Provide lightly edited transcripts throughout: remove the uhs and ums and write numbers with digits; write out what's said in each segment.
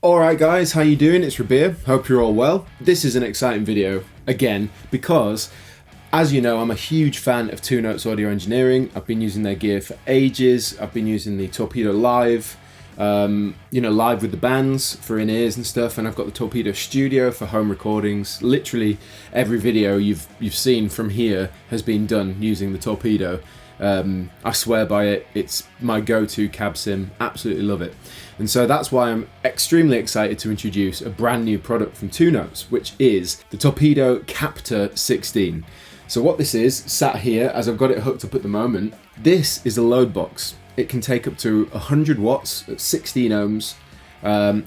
Alright guys, how you doing? It's Rabea. Hope you're all well. This is an exciting video, again, because as you know, I'm a huge fan of Two Notes Audio Engineering. I've been using their gear for ages. I've been using the Torpedo Live, live with the bands for in-ears and stuff, and I've got the Torpedo Studio for home recordings. Literally every video you've seen from here has been done using the Torpedo. I swear by it. It's my go-to cab sim. Absolutely love it. And so that's why I'm extremely excited to introduce a brand new product from Two Notes, which is the Torpedo Captor 16. So what this is, sat here as I've got it hooked up at the moment, this is a Loadbox. It can take up to 100 watts at 16 ohms.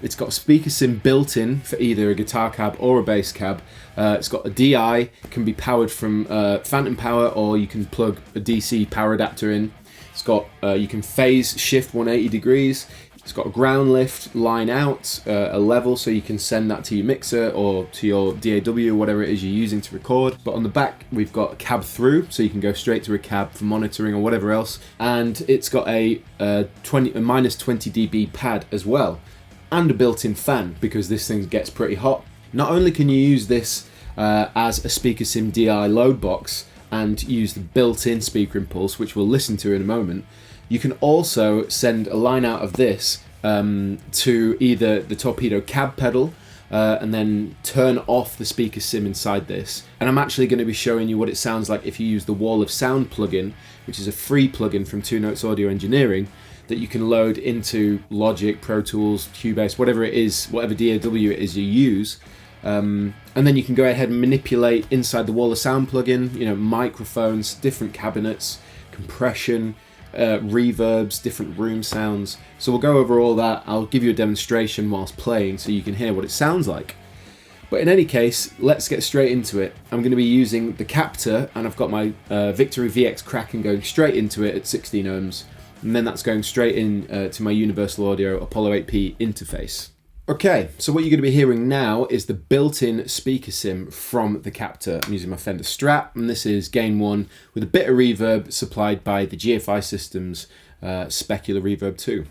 It's got a speaker sim built in for either a guitar cab or a bass cab. It's got a DI, can be powered from phantom power, or you can plug a DC power adapter in. It's got, you can phase shift 180 degrees. It's got a ground lift, line out, a level, so you can send that to your mixer or to your DAW, whatever it is you're using to record. But on the back, we've got a cab through, so you can go straight to a cab for monitoring or whatever else. And it's got a minus 20 dB pad as well, and a built-in fan, because this thing gets pretty hot. Not only can you use this as a speaker sim DI load box and use the built-in speaker impulse, which we'll listen to in a moment, you can also send a line out of this to either the Torpedo cab pedal and then turn off the speaker sim inside this. And I'm actually going to be showing you what it sounds like if you use the Wall of Sound plugin, which is a free plugin from Two Notes Audio Engineering that you can load into Logic, Pro Tools, Cubase, whatever it is, whatever DAW it is you use. And then you can go ahead and manipulate inside the Wall of Sound plugin, microphones, different cabinets, compression, reverbs, different room sounds. So we'll go over all that. I'll give you a demonstration whilst playing so you can hear what it sounds like. But in any case, let's get straight into it. I'm going to be using the Captor, and I've got my Victory VX Kraken going straight into it at 16 ohms. And then that's going straight in to my Universal Audio Apollo 8P interface. Okay, so what you're going to be hearing now is the built-in speaker sim from the Captor. I'm using my Fender Strat, and this is gain 1 with a bit of reverb supplied by the GFI Systems Specular Reverb 2.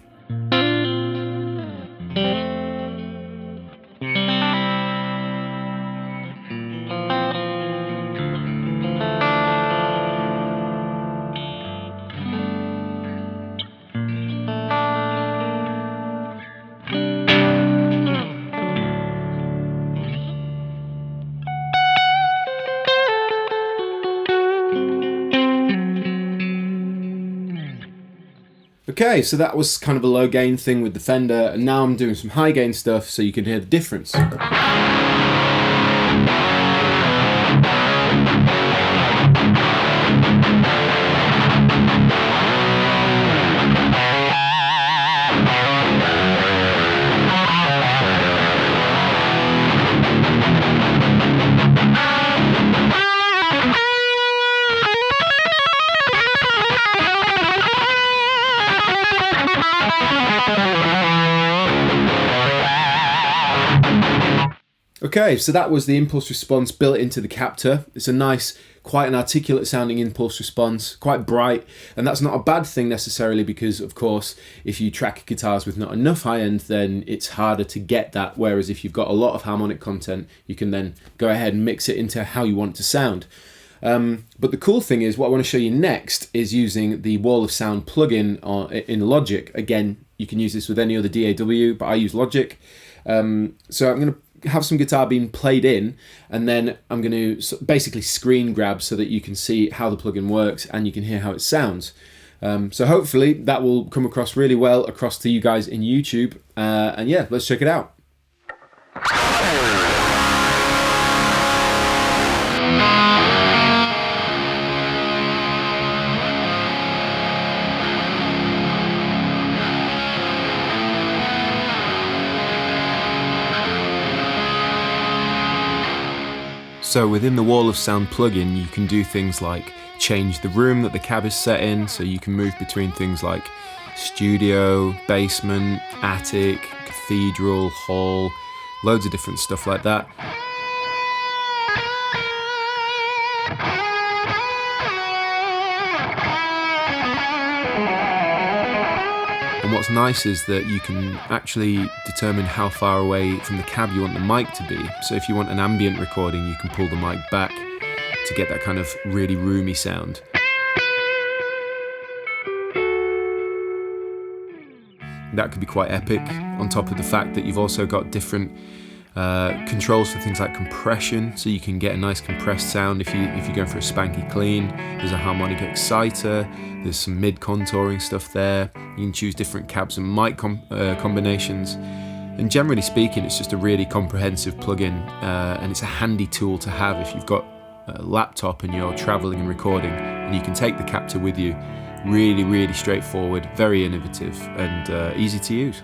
Okay, so that was kind of a low gain thing with the Fender, and now I'm doing some high gain stuff so you can hear the difference. Okay, so that was the impulse response built into the Captor. It's a nice, quite an articulate sounding impulse response, quite bright, and that's not a bad thing necessarily, because of course if you track guitars with not enough high end, then it's harder to get that, whereas if you've got a lot of harmonic content, you can then go ahead and mix it into how you want it to sound. But the cool thing is, what I want to show you next is using the Wall of Sound plugin in Logic. Again, you can use this with any other DAW, but I use Logic. So I'm going to have some guitar being played in, and then I'm going to basically screen grab so that you can see how the plugin works and you can hear how it sounds. So hopefully that will come across really well across to you guys in YouTube. And yeah, let's check it out. So within the Wall of Sound plugin, you can do things like change the room that the cab is set in, so you can move between things like studio, basement, attic, cathedral, hall, loads of different stuff like that. what's nice is that you can actually determine how far away from the cab you want the mic to be. So if you want an ambient recording, you can pull the mic back to get that kind of really roomy sound. That could be quite epic, on top of the fact that you've also got different controls for things like compression, so you can get a nice compressed sound if you're going for a spanky clean. There's a harmonic exciter, there's some mid-contouring stuff there. You can choose different cabs and mic combinations. And generally speaking, it's just a really comprehensive plugin, and it's a handy tool to have if you've got a laptop and you're traveling and recording, and you can take the Captor with you. Really, really straightforward, very innovative, and easy to use.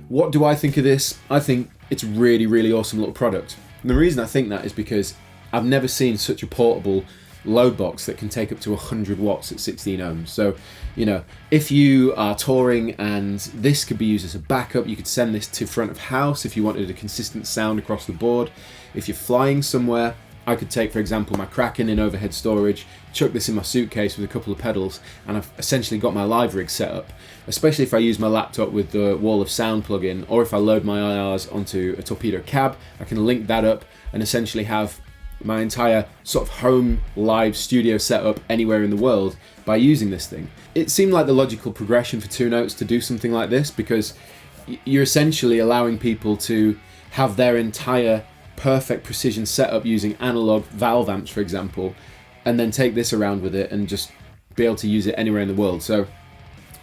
What do I think of this? I think it's a really, really awesome little product. And the reason I think that is because I've never seen such a portable load box that can take up to 100 watts at 16 ohms. So, you know, if you are touring and this could be used as a backup, you could send this to front of house if you wanted a consistent sound across the board. If you're flying somewhere, I could take, for example, my Kraken in overhead storage, chuck this in my suitcase with a couple of pedals, and I've essentially got my live rig set up. Especially if I use my laptop with the Wall of Sound plugin, or if I load my IRs onto a Torpedo cab, I can link that up and essentially have my entire sort of home live studio setup anywhere in the world by using this thing. It seemed like the logical progression for Two Notes to do something like this, because you're essentially allowing people to have their entire perfect precision setup using analog valve amps, for example, and then take this around with it and just be able to use it anywhere in the world. So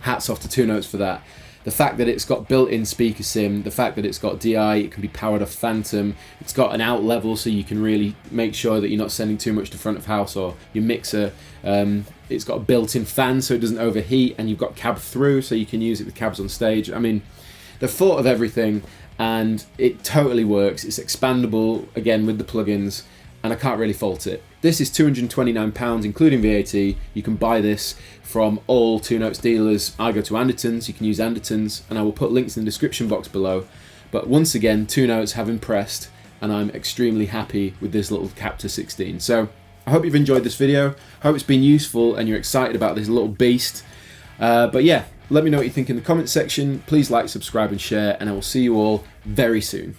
hats off to Two Notes for that. The fact that it's got built-in speaker sim, the fact that it's got DI, it can be powered off Phantom, it's got an out level so you can really make sure that you're not sending too much to front of house or your mixer. It's got a built-in fan so it doesn't overheat, and you've got cab through so you can use it with cabs on stage. I mean, they've thought of everything and it totally works. It's expandable, again, with the plugins, and I can't really fault it. This is £229, including VAT. You can buy this from all Two Notes dealers. I go to Anderton's, you can use Anderton's, and I will put links in the description box below. But once again, Two Notes have impressed, and I'm extremely happy with this little Captor 16. So I hope you've enjoyed this video. I hope it's been useful and you're excited about this little beast. But yeah, let me know what you think in the comments section. Please like, subscribe and share, and I will see you all very soon.